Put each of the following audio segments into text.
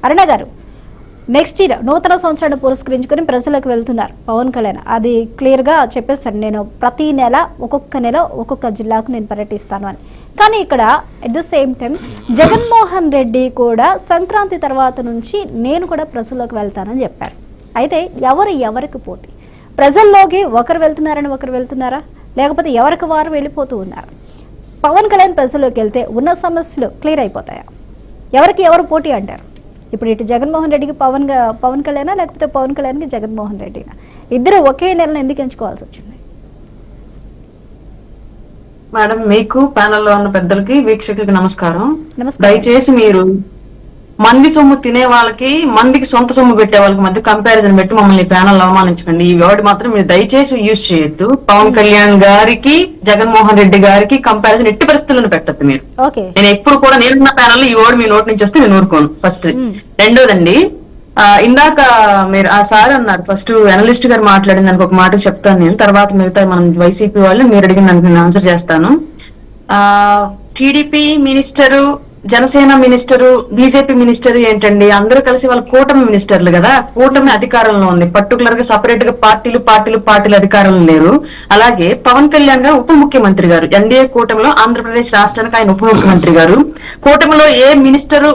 అరుణ గారు, next year నూతన సంవత్సరాన్ని పురస్కరించుకొని ప్రజలకు వెళ్తున్నారు పవన్ కళ్యాణ్. అది క్లియర్గా చెప్పేస్తాను, నేను ప్రతి నెల ఒక్కొక్క జిల్లాకు నేను పర్యటిస్తాను అని. కానీ ఇక్కడ at the same time Jaganmohan Reddy కూడా సంక్రాంతి తర్వాత నుంచి నేను కూడా ప్రజల్లోకి వెళ్తానని చెప్పారు. అయితే ఎవరికి పోటీ? ప్రజల్లోకి ఒకరు వెళ్తున్నారా, లేకపోతే ఎవరికి వారు వెళ్ళిపోతూ ఉన్నారు? పవన్ కళ్యాణ్ ప్రజల్లోకి వెళ్తే ఉన్న సమస్యలు క్లియర్ అయిపోతాయా? ఎవరు పోటీ అంటారు? ఇప్పుడు ఇటు జగన్మోహన్ రెడ్డికి పవన్ కళ్యాణా, లేకపోతే పవన్ కళ్యాణ్కి జగన్మోహన్ రెడ్డినా? ఇద్దరు ఒకే నెలను ఎందుకు ఎంచుకోవాల్సి వచ్చింది? మేడం, మీకు ప్యానెల్లో ఉన్న పెద్దలకి వీక్షకులకి నమస్కారం. దయచేసి మీరు మంది సొమ్ము తినే వాళ్ళకి మందికి సొంత సొమ్ము పెట్టే వాళ్ళకి మధ్య కంపారిజన్ పెట్టి మమ్మల్ని ప్యానల్ అవమానించకండి. ఈ వర్డ్ మాత్రం మీరు దయచేసి యూజ్ చేయొద్దు. పవన్ కళ్యాణ్ గారికి జగన్మోహన్ రెడ్డి గారికి కంపారిజన్ ఎట్టి పరిస్థితులను పెట్టద్దు మీరు. నేను ఎప్పుడు కూడా నేనున్న ప్యానల్ ఈ వర్డ్ మీ నోటి నుంచి వస్తే నేను ఊరుకోను. ఫస్ట్. రెండోదండి, ఇందాక మీరు ఆ సార్ అన్నారు, ఫస్ట్ అనలిస్ట్ గారు మాట్లాడిన దానికి ఒక మాట చెప్తాను నేను, తర్వాత మిగతా మనం వైసీపీ వాళ్ళు మీరు అడిగిన దానికి నేను ఆన్సర్ చేస్తాను. TDP minister, Janasena minister, BJP minister ఏంటండి, అందరూ కలిసి వాళ్ళ కూటమి మినిస్టర్లు కదా. కూటమి అధికారంలో ఉంది, పర్టికులర్ గా సపరేట్ గా పార్టీలు అధికారంలో లేరు. అలాగే పవన్ కళ్యాణ్ గారు ఉప ముఖ్యమంత్రి గారు, ఎన్డీఏ కూటమిలో ఆంధ్రప్రదేశ్ రాష్ట్రానికి ఆయన ఉప ముఖ్యమంత్రి గారు. కూటమిలో ఏ మినిస్టరు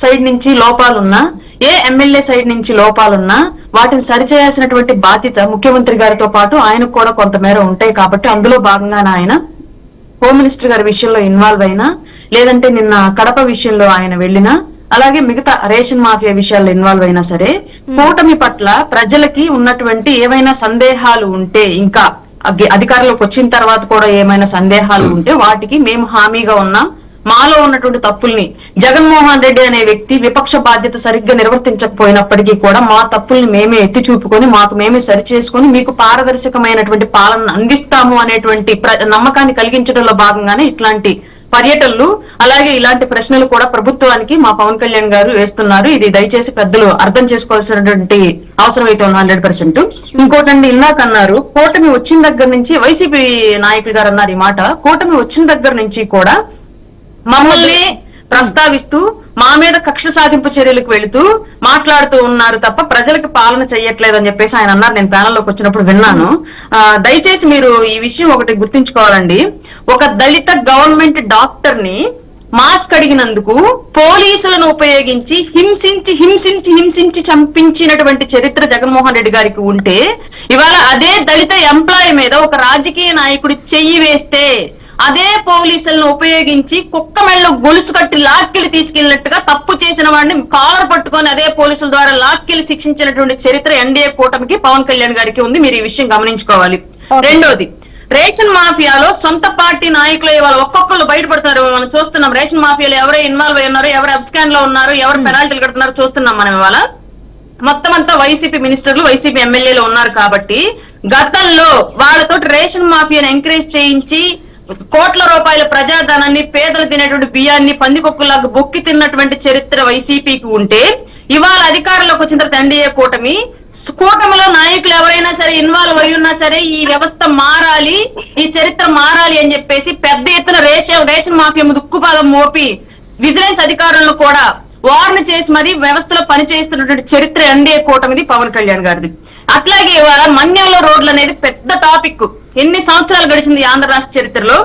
సైడ్ నుంచి లోపాలున్నా, ఏ ఎమ్మెల్యే సైడ్ నుంచి లోపాలున్నా వాటిని సరిచేయాల్సినటువంటి బాధ్యత ముఖ్యమంత్రి గారితో పాటు ఆయనకు కూడా కొంతమేర ఉంటాయి. కాబట్టి అందులో భాగంగానే ఆయన హోమ్ మినిస్టర్ గారి విషయంలో ఇన్వాల్వ్ అయినా, లేదంటే నిన్న కడప విషయంలో ఆయన వెళ్ళినా, అలాగే మిగతా రేషన్ మాఫియా విషయాల్లో ఇన్వాల్వ్ అయినా సరే, కూటమి పట్ల ప్రజలకి ఉన్నటువంటి ఏమైనా సందేహాలు ఉంటే, ఇంకా అధికారంలోకి వచ్చిన తర్వాత కూడా ఏమైనా సందేహాలు ఉంటే వాటికి మేము హామీగా ఉన్నాం. మాలో ఉన్నటువంటి తప్పుల్ని జగన్మోహన్ రెడ్డి అనే వ్యక్తి విపక్ష బాధ్యత సరిగ్గా నిర్వర్తించకపోయినప్పటికీ కూడా మా తప్పుల్ని మేమే ఎత్తి చూపుకొని మాకు మేమే సరి చేసుకొని మీకు పారదర్శకమైనటువంటి పాలన అందిస్తాము అనేటువంటి నమ్మకాన్ని కలిగించడంలో భాగంగానే ఇట్లాంటి పర్యటనలు, అలాగే ఇలాంటి ప్రశ్నలు కూడా ప్రభుత్వానికి మా పవన్ కళ్యాణ్ గారు వేస్తున్నారు. ఇది దయచేసి పెద్దలు అర్థం చేసుకోవాల్సినటువంటి అవసరం అయితే 100%. ఇంకోటండి, ఇందాక అన్నారు కూటమి వచ్చిన దగ్గర నుంచి, వైసీపీ నాయకులు గారు అన్నారు ఈ మాట, కూటమి వచ్చిన దగ్గర నుంచి కూడా మమ్మల్ని ప్రస్తావిస్తూ మా మీద కక్ష సాధింపు చర్యలకు వెళుతూ మాట్లాడుతూ ఉన్నారు తప్ప ప్రజలకు పాలన చెయ్యట్లేదని చెప్పేసి ఆయన అన్నారు. నేను ప్యానల్లోకి వచ్చినప్పుడు విన్నాను. దయచేసి మీరు ఈ విషయం ఒకటి గుర్తుంచుకోవాలండి. ఒక దళిత గవర్నమెంట్ డాక్టర్ ని మాస్క్ అడిగినందుకు పోలీసులను ఉపయోగించి హింసించి చంపించినటువంటి చరిత్ర జగన్మోహన్ రెడ్డి గారికి ఉంటే, ఇవాళ అదే దళిత ఎంప్లాయీ మీద ఒక రాజకీయ నాయకుడు చెయ్యి వేస్తే అదే పోలీసులను ఉపయోగించి కుక్క మెళ్ళలో గొలుసు కట్టి లాక్కెళ్ళి తీసుకెళ్లినట్టుగా తప్పు చేసిన వాడిని కాలర్ పట్టుకొని అదే పోలీసుల ద్వారా లాక్కెళ్ళి శిక్షించినటువంటి చరిత్ర ఎన్డీఏ కూటమికి పవన్ కళ్యాణ్ గారికి ఉంది. మీరు ఈ విషయం గమనించుకోవాలి. రెండోది, రేషన్ మాఫియాలో సొంత పార్టీ నాయకులు ఇవాళ ఒక్కొక్కరు బయటపడుతున్నారు. మనం చూస్తున్నాం రేషన్ మాఫియాలో ఎవరు ఇన్వాల్వ్ అయి ఉన్నారు, ఎవరు అబ్స్కాన్ లో ఉన్నారు, ఎవరు పెనాల్టీలు కడుతున్నారో చూస్తున్నాం మనం. ఇవాళ మొత్తం అంతా వైసీపీ మినిస్టర్లు, వైసీపీ ఎమ్మెల్యేలు ఉన్నారు. కాబట్టి గతంలో వాళ్ళతో రేషన్ మాఫియాను ఎంకరేజ్ చేయించి కోట్ల రూపాయల ప్రజాధనాన్ని, పేదలు తినేటువంటి బియ్యాన్ని పందికొక్కులాగా బొక్కి తిన్నటువంటి చరిత్ర వైసీపీకి ఉంటే, ఇవాళ అధికారంలోకి వచ్చిన తర్వాత ఎన్డీఏ కూటమిలో నాయకులు ఎవరైనా సరే ఇన్వాల్వ్ అయి ఉన్నా సరే ఈ వ్యవస్థ మారాలి, ఈ చరిత్ర మారాలి అని చెప్పేసి పెద్ద ఎత్తున రేషన్ మాఫియా దుక్కుపాదం మోపి విజిలెన్స్ అధికారులను కూడా వార్న్ చేసి మరి వ్యవస్థలో పనిచేస్తున్నటువంటి చరిత్ర ఎన్డీఏ కూటమిది, పవన్ కళ్యాణ్ గారిది. అట్లాగే ఇవాళ మన్యంలో రోడ్లు అనేది పెద్ద టాపిక్. ఎన్ని సంవత్సరాలు గడిచింది ఆంధ్ర రాష్ట్ర చరిత్రలో,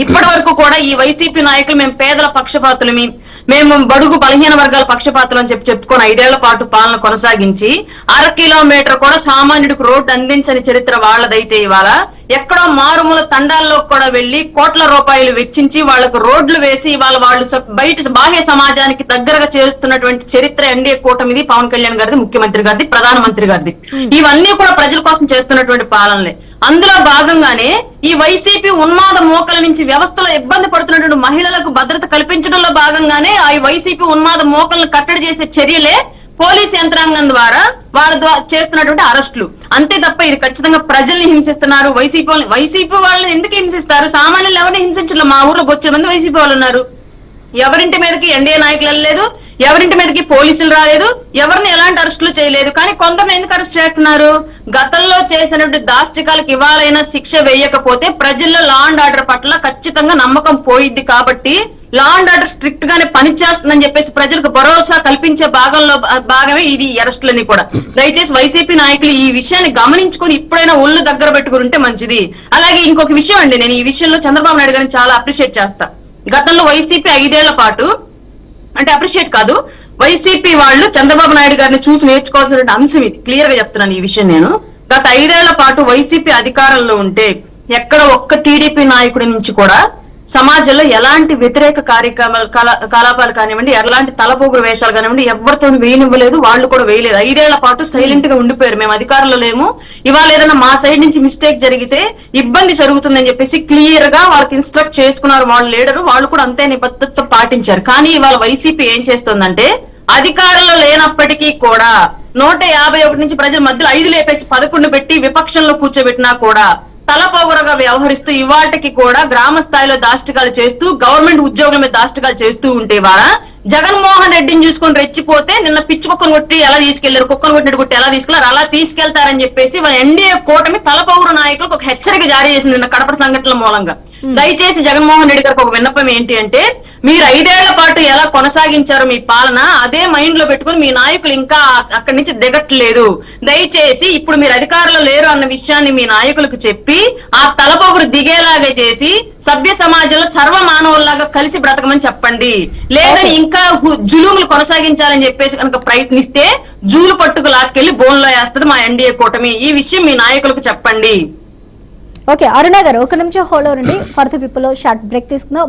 ఇప్పటి వరకు కూడా ఈ వైసీపీ నాయకులు మేము పేదల పక్షపాతులమి, మేము బడుగు బలహీన వర్గాల పక్షపాతులు అని చెప్పుకొని 5 ఏళ్ల పాటు పాలన కొనసాగించి 1/2 కిలోమీటర్ కూడా సామాన్యుడికి రోడ్డు అందించని చరిత్ర వాళ్ళదైతే, ఇవాళ ఎక్కడో మారుమూల తండాల్లో కూడా వెళ్లి కోట్ల రూపాయలు వెచ్చించి వాళ్లకు రోడ్లు వేసి వాళ్ళు బయట బాహ్య సమాజానికి దగ్గరగా చేరుస్తున్నటువంటి చరిత్ర ఎన్డీఏ కూటమిది, పవన్ కళ్యాణ్ గారిది, ముఖ్యమంత్రి గారిది, ప్రధానమంత్రి గారిది. ఇవన్నీ కూడా ప్రజల కోసం చేస్తున్నటువంటి పాలనలే. అందులో భాగంగానే ఈ వైసీపీ ఉన్మాద మోకల నుంచి వ్యవస్థలో ఇబ్బంది పడుతున్నటువంటి మహిళలకు భద్రత కల్పించడంలో భాగంగానే ఆ వైసీపీ ఉన్మాద మోకలను కట్టడి చేసే చర్యలే పోలీస్ యంత్రాంగం ద్వారా వాళ్ళ ద్వారా చేస్తున్నటువంటి అరెస్టులు. అంతే తప్ప ఇది ఖచ్చితంగా ప్రజల్ని హింసిస్తున్నారు. వైసీపీ వాళ్ళని ఎందుకు హింసిస్తారు? సామాన్యులు ఎవరిని హింసించట్లేదు. మా ఊర్లో బొచ్చిన మంది వైసీపీ వాళ్ళు ఉన్నారు. ఎవరింటి మీదకి ఎన్డీఏ నాయకులు వెళ్ళలేదు, ఎవరింటి మీదకి పోలీసులు రాలేదు, ఎవరిని ఎలాంటి అరెస్టులు చేయలేదు. కానీ కొందరు ఎందుకు అరెస్ట్ చేస్తున్నారు? గతంలో చేసినటువంటి దాష్టికాలకు ఇవాళైనా శిక్ష వేయకపోతే ప్రజల్లో లా అండ్ ఆర్డర్ పట్ల ఖచ్చితంగా నమ్మకం పోయిద్ది. కాబట్టి లా అండ్ ఆర్డర్ స్ట్రిక్ట్ గానే పనిచేస్తుందని చెప్పేసి ప్రజలకు భరోసా కల్పించే భాగమే ఇది అరెస్టులన్నీ కూడా. దయచేసి వైసీపీ నాయకులు ఈ విషయాన్ని గమనించుకొని ఇప్పుడైనా ఒళ్ళు దగ్గర పెట్టుకుని ఉంటే మంచిది. అలాగే ఇంకొక విషయం అండి, నేను ఈ విషయంలో చంద్రబాబు నాయుడు గారిని చాలా అప్రిషియేట్ చేస్తా. గతంలో వైసీపీ 5 ఏళ్ల పాటు, అంటే అప్రిషియేట్ కాదు, వైసీపీ వాళ్ళు చంద్రబాబు నాయుడు గారిని చూసి నేర్చుకోవాల్సిన అంశం ఇది. క్లియర్ గా చెప్తున్నాను ఈ విషయం. నేను గత 5 ఏళ్ల పాటు వైసీపీ అధికారంలో ఉంటే ఎక్కడ ఒక్క టీడీపీ నాయకుడి నుంచి కూడా సమాజంలో ఎలాంటి వ్యతిరేక కలాపాలు కానివ్వండి, ఎలాంటి తలపోగురు వేషాలు కానివ్వండి ఎవరితో వేయనివ్వలేదు, వాళ్ళు కూడా వేయలేదు. 5 ఏళ్ల పాటు సైలెంట్ గా ఉండిపోయారు. మేము అధికారంలో లేము, ఇవాళ ఏదైనా మా సైడ్ నుంచి మిస్టేక్ జరిగితే ఇబ్బంది జరుగుతుందని చెప్పేసి క్లియర్ గా వాళ్ళకి ఇన్స్ట్రక్ట్ చేసుకున్నారు వాళ్ళ లీడరు. వాళ్ళు కూడా అంతే నిబద్ధతతో పాటించారు. కానీ ఇవాళ వైసీపీ ఏం చేస్తుందంటే అధికారంలో లేనప్పటికీ కూడా 151 నుంచి ప్రజల మధ్యలో 5 లేపేసి 11 పెట్టి విపక్షంలో కూర్చోబెట్టినా కూడా తలపోగురగా వ్యవహరిస్తూ ఇవాటికి కూడా గ్రామ స్థాయిలో దాష్టికాలు చేస్తూ గవర్నమెంట్ ఉద్యోగుల మీద దాష్టికాలు చేస్తూ ఉంటే ఇవాళ జగన్మోహన్ రెడ్డిని చూసుకొని రెచ్చిపోతే నిన్న పిచ్చి కుక్కను కొట్టి ఎలా తీసుకెళ్లారు, కుక్కను కొట్టినట్టు కొట్టి ఎలా తీసుకెళ్లారు, అలా తీసుకెళ్తారని చెప్పేసి ఎన్డీఏ కూటమి తలపౌరు నాయకులకు ఒక హెచ్చరిక జారీ చేసింది నిన్న కడప సంఘటనల మూలంగా. దయచేసి జగన్మోహన్ రెడ్డి గారికి ఒక విన్నపం ఏంటి అంటే, మీరు 5 ఏళ్ల పాటు ఎలా కొనసాగించారు మీ పాలన అదే మైండ్ లో పెట్టుకుని మీ నాయకులు ఇంకా అక్కడి నుంచి దిగట్లేదు. దయచేసి ఇప్పుడు మీరు అధికారంలో లేరు అన్న విషయాన్ని మీ నాయకులకు చెప్పి ఆ తలపొగురు దిగేలాగా చేసి సభ్య సమాజంలో సర్వ మానవుల్లాగా కలిసి బ్రతకమని చెప్పండి. లేదని ఇంకా జులుములు కొనసాగించాలని చెప్పేసి కనుక ప్రయత్నిస్తే జూలు పట్టుకు లాక్కెళ్లి బోన్లో వేస్తుంది మా ఎన్డీఏ కూటమి. ఈ విషయం మీ నాయకులకు చెప్పండి. ఓకే అరుణ గారు, ఒక నిమిషం హోల్డ్ అవ్వండి. For the people short break తీసుకుందాం.